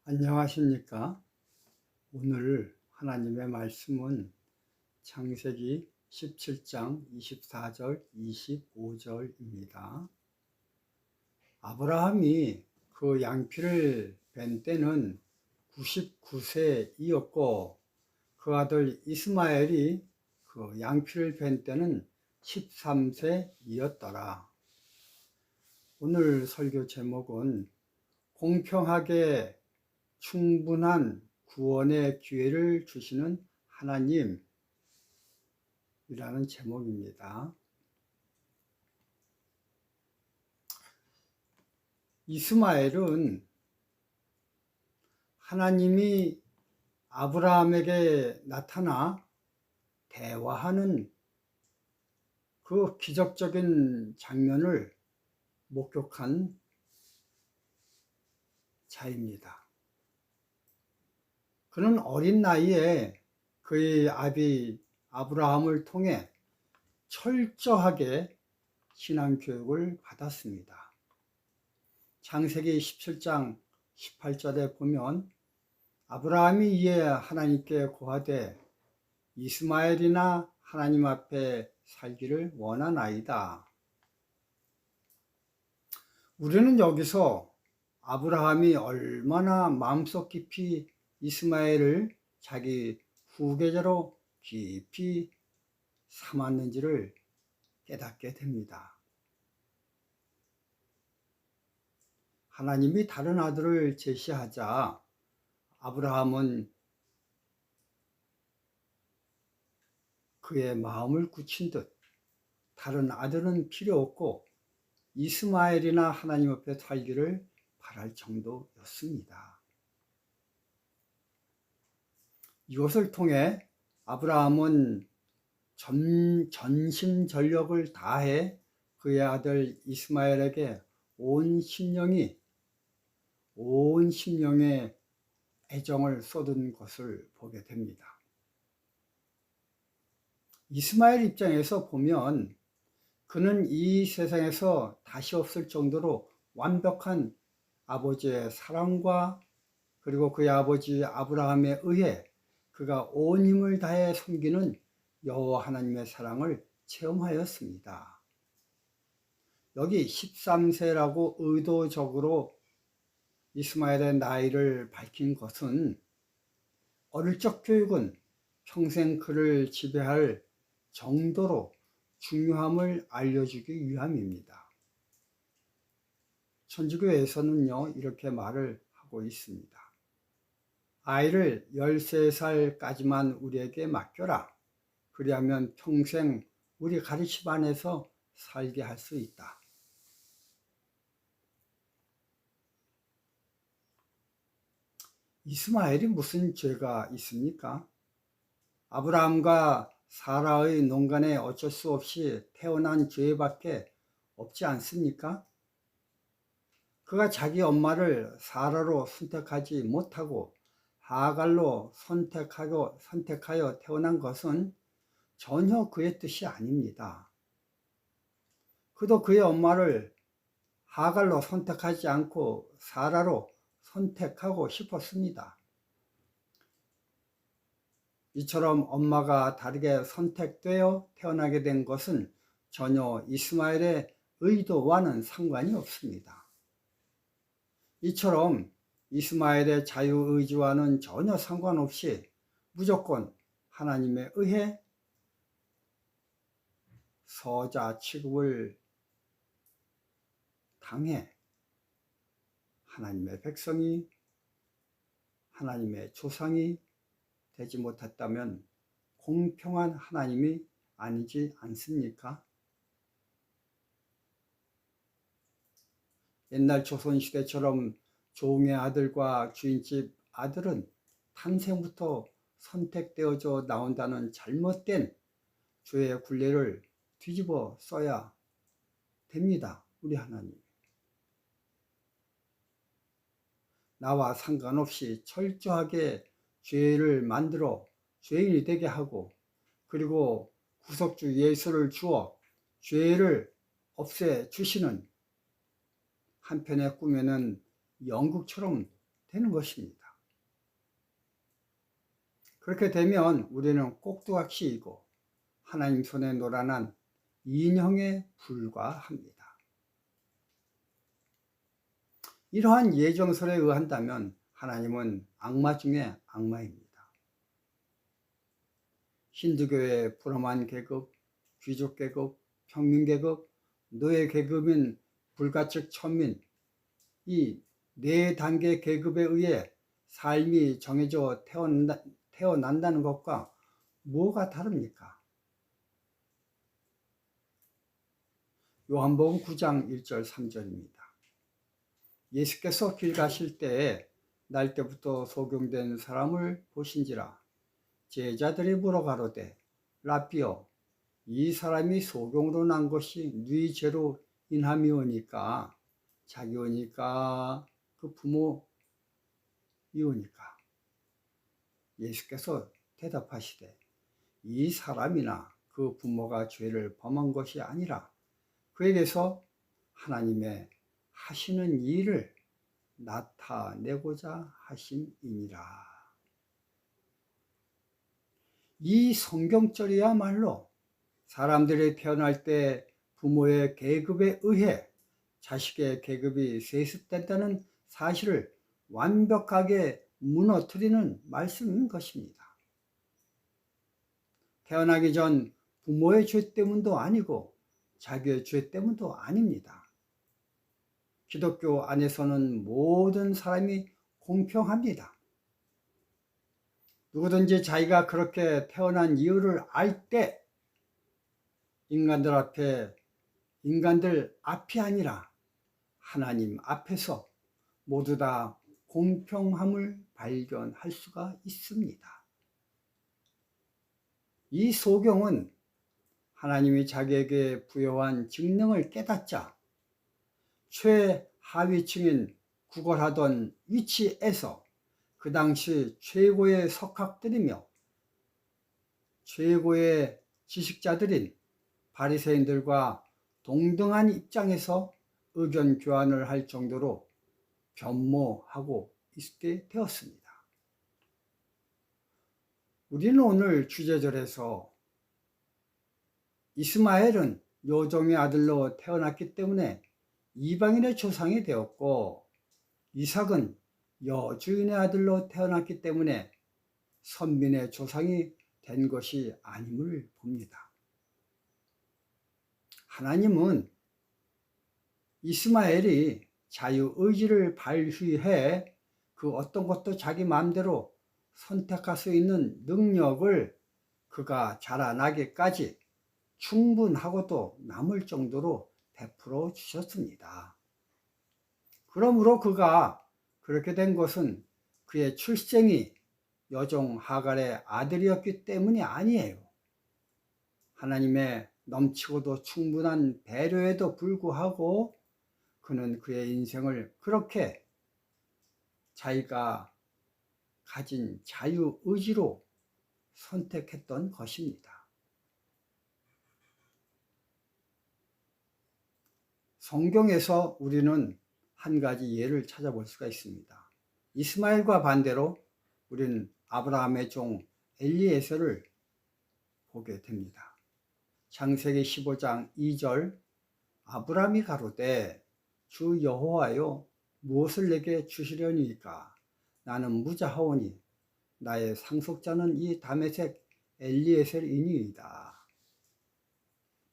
안녕하십니까? 오늘 하나님의 말씀은 창세기 17장 24절 25절입니다. 아브라함이 그 양피를 벤 때는 99세이었고 그 아들 이스마엘이 그 양피를 벤 때는 13세이었더라. 오늘 설교 제목은 공평하게 충분한 구원의 기회를 주시는 하나님이라는 제목입니다. 이스마엘은 하나님이 아브라함에게 나타나 대화하는 그 기적적인 장면을 목격한 자입니다. 그는 어린 나이에 그의 아비 아브라함을 통해 철저하게 신앙교육을 받았습니다. 창세기 17장 18절에 보면 아브라함이 이에 하나님께 고하되 이스마엘이나 하나님 앞에 살기를 원하나이다. 우리는 여기서 아브라함이 얼마나 마음속 깊이 이스마엘을 자기 후계자로 깊이 삼았는지를 깨닫게 됩니다. 하나님이 다른 아들을 제시하자 아브라함은 그의 마음을 굳힌 듯 다른 아들은 필요 없고 이스마엘이나 하나님 앞에 살기를 바랄 정도였습니다. 이것을 통해 아브라함은 전심전력을 다해 그의 아들 이스마엘에게 온 심령의 애정을 쏟은 것을 보게 됩니다. 이스마엘 입장에서 보면 그는 이 세상에서 다시 없을 정도로 완벽한 아버지의 사랑과 그리고 그의 아버지 아브라함에 의해 그가 온 힘을 다해 섬기는 여호와 하나님의 사랑을 체험하였습니다. 여기 13세라고 의도적으로 이스마엘의 나이를 밝힌 것은 어릴 적 교육은 평생 그를 지배할 정도로 중요함을 알려주기 위함입니다. 천주교에서는요, 이렇게 말을 하고 있습니다. 아이를 13살까지만 우리에게 맡겨라. 그리하면 평생 우리 가르침 안에서 살게 할 수 있다. 이스마엘이 무슨 죄가 있습니까? 아브라함과 사라의 농간에 어쩔 수 없이 태어난 죄밖에 없지 않습니까? 그가 자기 엄마를 사라로 선택하지 못하고 하갈로 선택하여 태어난 것은 전혀 그의 뜻이 아닙니다. 그도 그의 엄마를 하갈로 선택하지 않고 사라로 선택하고 싶었습니다. 이처럼 엄마가 다르게 선택되어 태어나게 된 것은 전혀 이스마엘의 의도와는 상관이 없습니다. 이처럼 이스마엘의 자유의지와는 전혀 상관없이 무조건 하나님에 의해 서자 취급을 당해 하나님의 백성이, 하나님의 조상이 되지 못했다면 공평한 하나님이 아니지 않습니까? 옛날 조선시대처럼 종의 아들과 주인집 아들은 탄생부터 선택되어져 나온다는 잘못된 죄의 굴레를 뒤집어 써야 됩니다. 우리 하나님. 나와 상관없이 철저하게 죄를 만들어 죄인이 되게 하고 그리고 구속주 예수를 주어 죄를 없애주시는 한편의 꿈에는 영국처럼 되는 것입니다. 그렇게 되면 우리는 꼭두각시이고 하나님 손에 노란한 인형에 불과합니다. 이러한 예정설에 의한다면 하나님은 악마 중에 악마입니다. 힌두교의 브라만 계급, 귀족 계급, 평민 계급, 노예 계급인 불가측 천민, 이 네 단계 계급에 의해 삶이 정해져 태어난다는 것과 뭐가 다릅니까? 요한복음 9장 1절 3절입니다. 예수께서 길 가실 때에 날때부터 소경된 사람을 보신지라. 제자들이 물어가로되 라삐여, 이 사람이 소경으로 난 것이 네 죄로 인함이오니까, 자기오니까 그 부모이오니까? 예수께서 대답하시되 이 사람이나 그 부모가 죄를 범한 것이 아니라 그에게서 하나님의 하시는 일을 나타내고자 하심이니라. 이 성경절이야말로 사람들이 태어날 때 부모의 계급에 의해 자식의 계급이 세습된다는 사실을 완벽하게 무너뜨리는 말씀인 것입니다. 태어나기 전 부모의 죄 때문도 아니고 자기의 죄 때문도 아닙니다. 기독교 안에서는 모든 사람이 공평합니다. 누구든지 자기가 그렇게 태어난 이유를 알 때 인간들 앞이 아니라 하나님 앞에서 모두 다 공평함을 발견할 수가 있습니다. 이 소경은 하나님이 자기에게 부여한 직능을 깨닫자 최하위층인 구걸하던 위치에서 그 당시 최고의 석학들이며 최고의 지식자들인 바리새인들과 동등한 입장에서 의견 교환을 할 정도로 변모하고 있게 되었습니다. 우리는 오늘 주제절에서 이스마엘은 요종의 아들로 태어났기 때문에 이방인의 조상이 되었고, 이삭은 여주인의 아들로 태어났기 때문에 선민의 조상이 된 것이 아님을 봅니다. 하나님은 이스마엘이 자유의지를 발휘해 그 어떤 것도 자기 마음대로 선택할 수 있는 능력을 그가 자라나기까지 충분하고도 남을 정도로 베풀어 주셨습니다. 그러므로 그가 그렇게 된 것은 그의 출생이 여종 하갈의 아들이었기 때문이 아니에요. 하나님의 넘치고도 충분한 배려에도 불구하고 그는 그의 인생을 그렇게 자기가 가진 자유의지로 선택했던 것입니다. 성경에서 우리는 한 가지 예를 찾아볼 수가 있습니다. 이스마엘과 반대로 우리는 아브라함의 종 엘리에셀을 보게 됩니다. 창세기 15장 2절, 아브라함이 가로되 주 여호와여, 무엇을 내게 주시려니이까? 나는 무자하오니 나의 상속자는 이 다메섹 엘리에셀이니이다.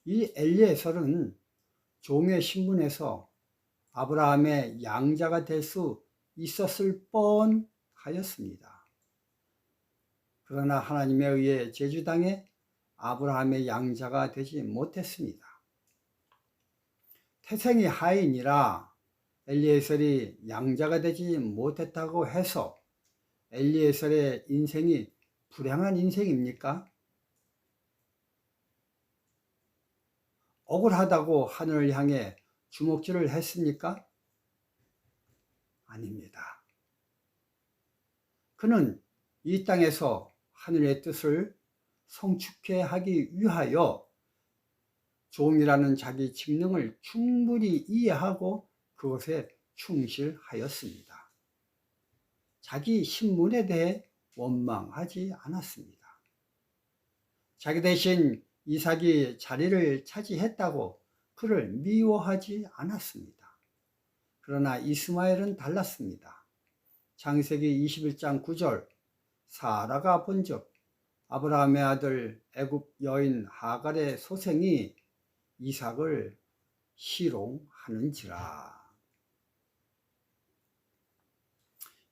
이 엘리에셀은 종의 신분에서 아브라함의 양자가 될 수 있었을 뻔하였습니다. 그러나 하나님에 의해 제주당해 아브라함의 양자가 되지 못했습니다. 태생이 하인이라 엘리에셀이 양자가 되지 못했다고 해서 엘리에셀의 인생이 불행한 인생입니까? 억울하다고 하늘을 향해 주먹질을 했습니까? 아닙니다. 그는 이 땅에서 하늘의 뜻을 성취케 하기 위하여 종이라는 자기 직능을 충분히 이해하고 그것에 충실하였습니다. 자기 신분에 대해 원망하지 않았습니다. 자기 대신 이삭이 자리를 차지했다고 그를 미워하지 않았습니다. 그러나 이스마엘은 달랐습니다. 창세기 21장 9절, 사라가 본즉 아브라함의 아들 애굽 여인 하갈의 소생이 이삭을 희롱하는지라.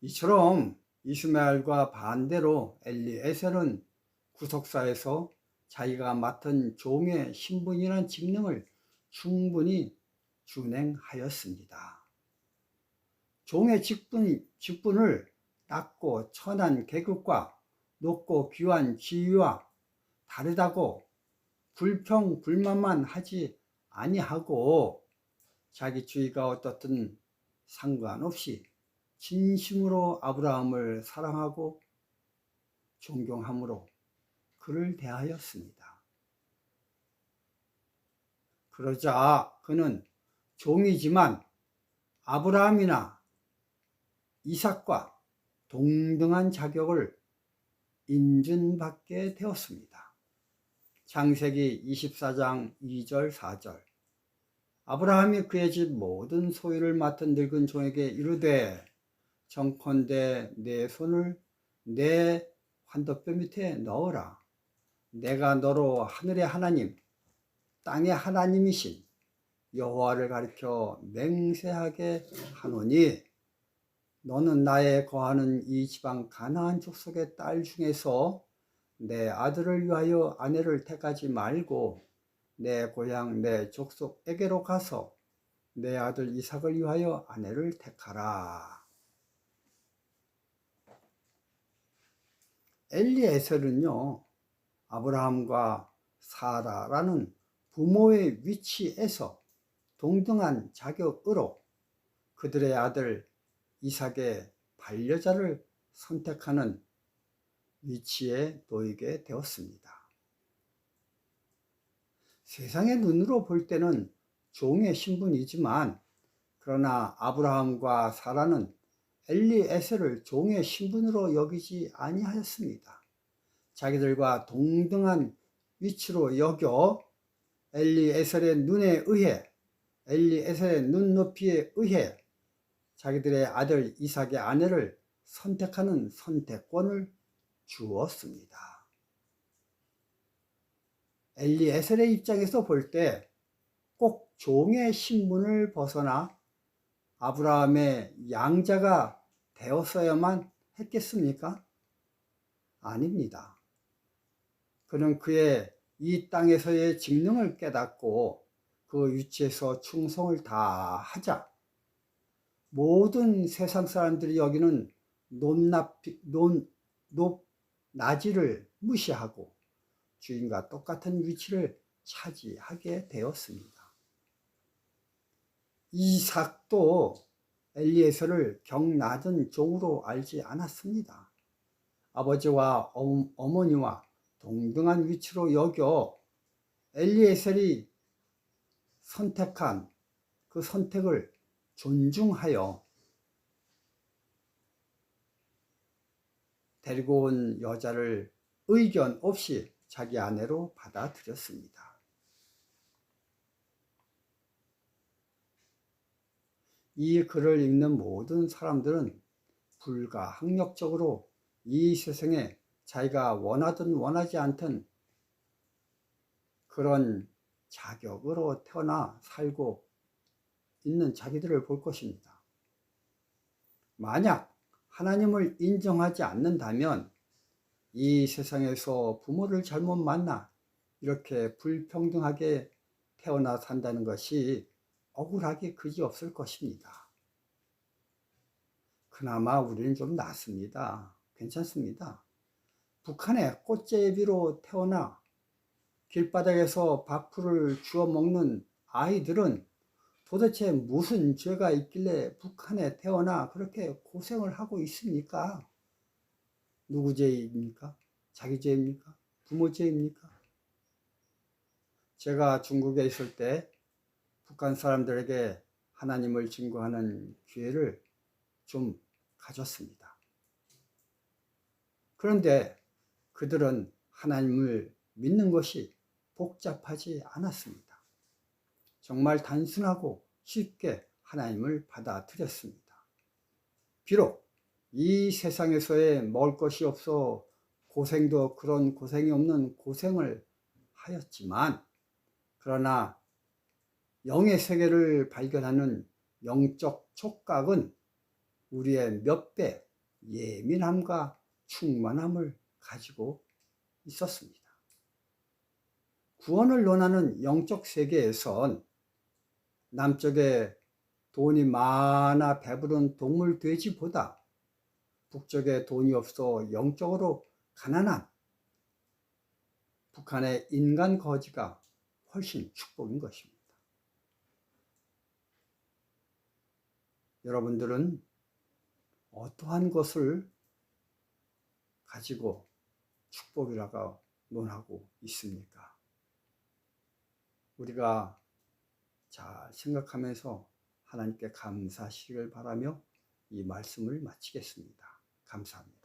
이처럼 이스마엘과 반대로 엘리에셀은 구속사에서 자기가 맡은 종의 신분이란 직능을 충분히 준행하였습니다. 종의 직분을 낮고 천한 계급과 높고 귀한 지위와 다르다고 불평불만만 하지 아니하고 자기 주위가 어떻든 상관없이 진심으로 아브라함을 사랑하고 존경함으로 그를 대하였습니다. 그러자 그는 종이지만 아브라함이나 이삭과 동등한 자격을 인준받게 되었습니다. 창세기 24장 2절 4절, 아브라함이 그의 집 모든 소유를 맡은 늙은 종에게 이르되 정컨대 내 손을 내 환도뼈 밑에 넣어라. 내가 너로 하늘의 하나님 땅의 하나님이신 여호와를 가리켜 맹세하게 하노니 너는 나의 거하는 이 지방 가나안 족속의 딸 중에서 내 아들을 위하여 아내를 택하지 말고 내 고향 내 족속에게로 가서 내 아들 이삭을 위하여 아내를 택하라. 엘리에셀은요, 아브라함과 사라라는 부모의 위치에서 동등한 자격으로 그들의 아들 이삭의 반려자를 선택하는 위치에 놓이게 되었습니다. 세상의 눈으로 볼 때는 종의 신분이지만 그러나 아브라함과 사라는 엘리에셀을 종의 신분으로 여기지 아니하였습니다. 자기들과 동등한 위치로 여겨 엘리에셀의 눈에 의해, 엘리에셀의 눈높이에 의해 자기들의 아들 이삭의 아내를 선택하는 선택권을 주었습니다. 엘리에셀의 입장에서 볼 때 꼭 종의 신분을 벗어나 아브라함의 양자가 되었어야만 했겠습니까? 아닙니다. 그는 그의 이 땅에서의 직능을 깨닫고 그 위치에서 충성을 다하자 모든 세상 사람들이 여기는 높낮이를 무시하고 주인과 똑같은 위치를 차지하게 되었습니다. 이삭도 엘리에셀을 경낮은 종으로 알지 않았습니다. 아버지와 어머니와 동등한 위치로 여겨 엘리에셀이 선택한 그 선택을 존중하여 데리고 온 여자를 의견 없이 자기 아내로 받아들였습니다. 이 글을 읽는 모든 사람들은 불가항력적으로 이 세상에 자기가 원하든 원하지 않든 그런 자격으로 태어나 살고 있는 자기들을 볼 것입니다. 만약 하나님을 인정하지 않는다면 이 세상에서 부모를 잘못 만나 이렇게 불평등하게 태어나 산다는 것이 억울하기 그지없을 것입니다. 그나마 우리는 좀 낫습니다. 괜찮습니다. 북한의 꽃제비로 태어나 길바닥에서 밥풀을 주워 먹는 아이들은 도대체 무슨 죄가 있길래 북한에 태어나 그렇게 고생을 하고 있습니까? 누구 죄입니까? 자기 죄입니까? 부모 죄입니까? 제가 중국에 있을 때 북한 사람들에게 하나님을 증거하는 기회를 좀 가졌습니다. 그런데 그들은 하나님을 믿는 것이 복잡하지 않았습니다. 정말 단순하고 쉽게 하나님을 받아들였습니다. 비록 이 세상에서의 먹을 것이 없어 고생도 그런 고생이 없는 고생을 하였지만, 그러나 영의 세계를 발견하는 영적 촉각은 우리의 몇 배 예민함과 충만함을 가지고 있었습니다. 구원을 논하는 영적 세계에선 남쪽에 돈이 많아 배부른 동물 돼지보다 북쪽에 돈이 없어 영적으로 가난한 북한의 인간 거지가 훨씬 축복인 것입니다. 여러분들은 어떠한 것을 가지고 축복이라고 논하고 있습니까? 우리가 잘 생각하면서 하나님께 감사하시길 바라며 이 말씀을 마치겠습니다. 감사합니다.